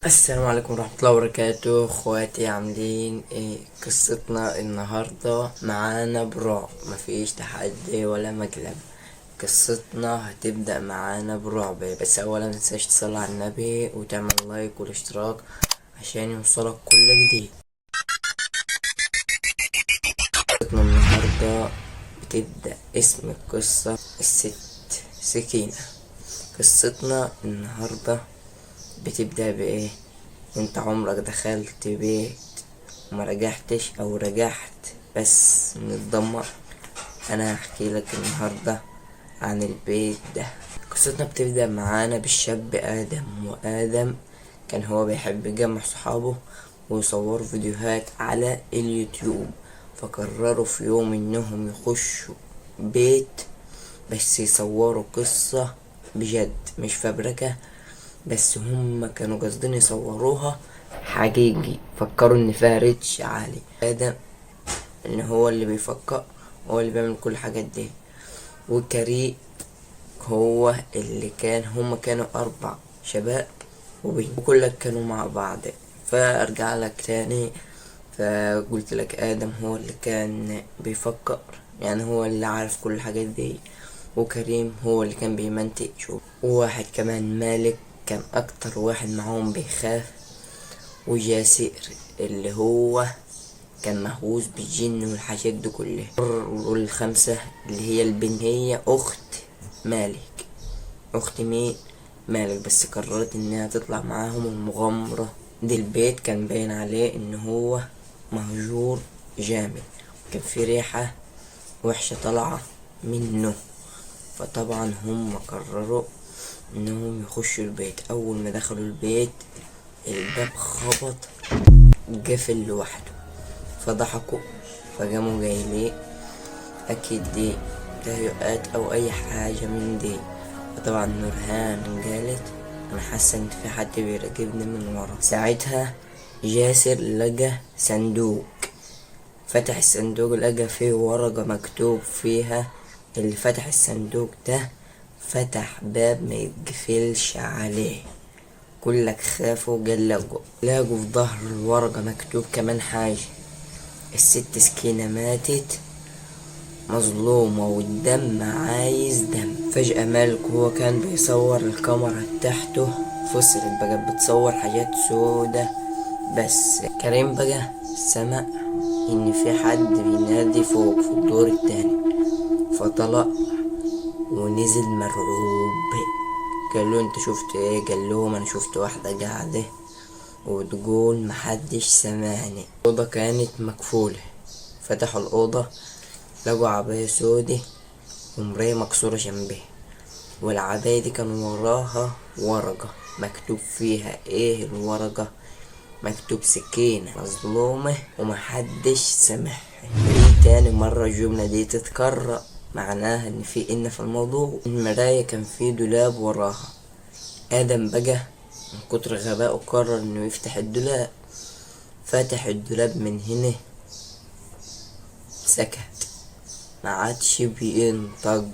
السلام عليكم ورحمة الله وبركاته. اخواتي عاملين ايه؟ قصتنا النهاردة معانا برعب، مفيش تحدي ولا مقلب. قصتنا هتبدأ معانا برعب، بس اولا متنساش تصلي على النبي وتعمل لايك والاشتراك عشان يوصلك كل جديد. قصتنا النهاردة بتبدأ، اسم القصة الست سكينة. قصتنا النهاردة بتبدأ بإيه؟ انت عمرك دخلت بيت وما رجعتش او رجعت بس متدمر؟ انا هحكي لك النهاردة عن البيت ده. قصتنا بتبدأ معانا بالشاب ادم، وادم كان هو بيحب يجمع صحابه ويصوروا فيديوهات على اليوتيوب. فقرروا في يوم انهم يخشوا بيت بس يصوروا قصة بجد مش فبركة، بس هم كانوا قاصدين يصوروها حقيقي. فكروا ان فيها ريتش عالي. ادم ان هو اللي بيفكر، هو اللي بيعمل كل الحاجات دي. وكريم هو اللي كان، هما كانوا 4 شباب وبنت وكلك كانوا مع بعض. فارجع لك تاني، فقلت لك ادم هو اللي كان بيفكر، يعني هو اللي عارف كل الحاجات دي. وكريم هو اللي كان بيمنتج. وواحد كمان مالك كان اكتر واحد معاهم بيخاف. وجاسر اللي هو كان مهووس بالجن والحاجات دي كلها. والخامسة اللي هي البنت، هي اخت مالك. اخت مين؟ مالك. بس قررت انها تطلع معاهم المغامرة دي. البيت كان باين عليه ان هو مهجور جامد، كان في ريحة وحشة طالعة منه. فطبعا هم قرروا انهم يخشوا البيت. اول ما دخلوا البيت الباب خبط، قفل لوحده. فضحكوا، فقاموا جايلين اكيد دي تهيؤات او اي حاجة من دي. فطبعا نورهان قالت انا حاسة ان في حد بيراقبني من ورا. ساعتها جاسر لقى صندوق، فتح الصندوق لقى فيه ورقة مكتوب فيها اللي فتح الصندوق ده فتح باب ما يتقفلش عليه. كلك خافوا قلقوا. لاقوا في ظهر الورقة مكتوب كمان حاجة: الست سكينة ماتت مظلومة والدم عايز دم. فجأة مالك هو كان بيصور، الكاميرا تحته فصلت بقى بتصور حاجات سودة. بس كريم بقى سمع ان في حد بينادي فوق في الدور التاني. فطلع ونزل مرعوب. قال له انت شفت ايه؟ قال لهم انا شفت واحدة قاعدة وتقول محدش سمعني. الأوضة كانت مقفولة. فتحوا الأوضة لقوا عباية سودة ومراية مكسورة جنبها، والعباية دي كان وراها ورقة مكتوب فيها ايه الورقة؟ مكتوب سكينة مظلومة ومحدش سامعها. دي تاني مرة الجملة دي تتكرر، معناها ان في الموضوع. المراية كان في دولاب وراها. ادم بقى من كتر غبائه قرر انه يفتح الدولاب. فتح الدولاب من هنا، سكت، ما عادش بينطق،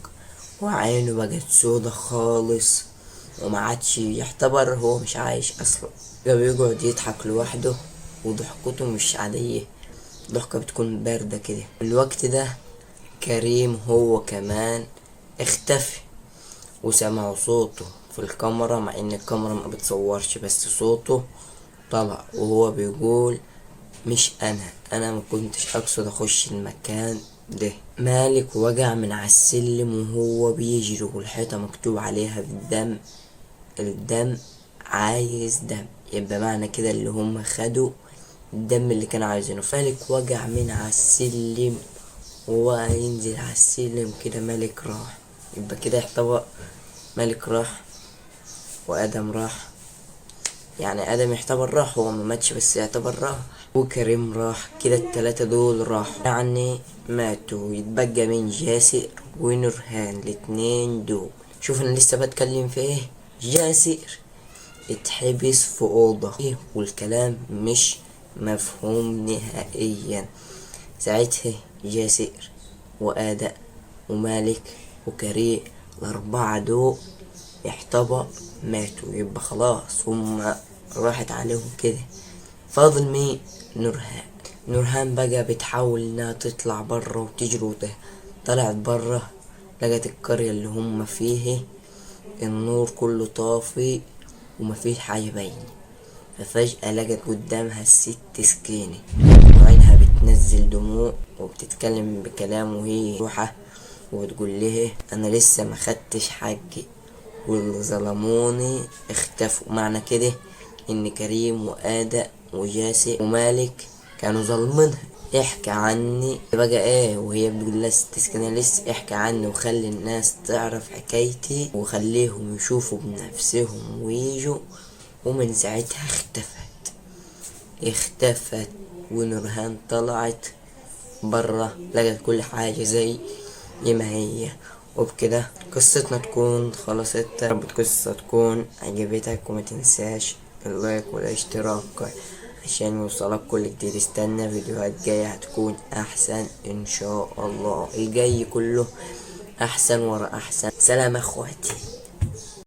وعينه بقت سودا خالص، وما عادش يعتبر هو مش عايش اصلا. بقى بيقعد يضحك لوحده، وضحكته مش عادية، ضحكة بتكون باردة كده. في الوقت ده كريم هو كمان اختفى، وسمعوا صوته في الكاميرا، مع ان الكاميرا ما بتصورش، بس صوته طلع وهو بيقول مش انا ما كنتش اقصد اخش المكان ده. مالك وقع من على السلم وهو بيجري، والحيطة مكتوب عليها بالدم الدم عايز دم. يبقى معنى كده اللي هم خدوا الدم اللي كانوا عايزينه. مالك وقع من على السلم وهو ينزل على السلم كده، مالك راح. يبقى كده يعتبر مالك راح وادم راح، يعني ادم يعتبر راح، هو ما ماتش بس يعتبر راح. وكريم راح، كده التلاتة دول راحوا، يعني ماتوا. يتبقى من جاسر ونورهان، الاتنين دول. شوف انا لسه بتكلم في ايه. جاسر اتحبس في اوضة والكلام مش مفهوم نهائيا. ساعتها جاسر وادم ومالك وكريم، الاربعة دول يعتبر ماتوا. يبقى خلاص هما راحت عليهم كده. فاضل مين؟ نورهان. نورهان بقى بتحاول انها تطلع برا وتجري طلعت برا، لقت القرية اللي هم فيه النور كله طافي ومفيش حاجة باينة. ففجأة لقت قدامها الست سكينة وعينها بتنزل دموع وبتتكلم بكلام وهي روحة، وتقول له انا لسه ما خدتش حقي واللي ظلموني اختفوا. معنى كده ان كريم وآدم وجاسي ومالك كانوا ظالمينها. احكي عني بقى ايه، وهي بتقول لها ست سكينة لسه احكي عني وخلي الناس تعرف حكايتي وخليهم يشوفوا بنفسهم ويجوا. ومن ساعتها اختفت ونورهان طلعت برا، لقت كل حاجة زي ما هي. وبكده قصتنا تكون خلصت. رب القصة تكون عجبتك، وما تنساش اللايك والاشتراك عشان يوصلك كل جديد. استنى فيديوهات جاية هتكون احسن ان شاء الله، الجاي كله احسن ورا احسن. سلام اخواتي.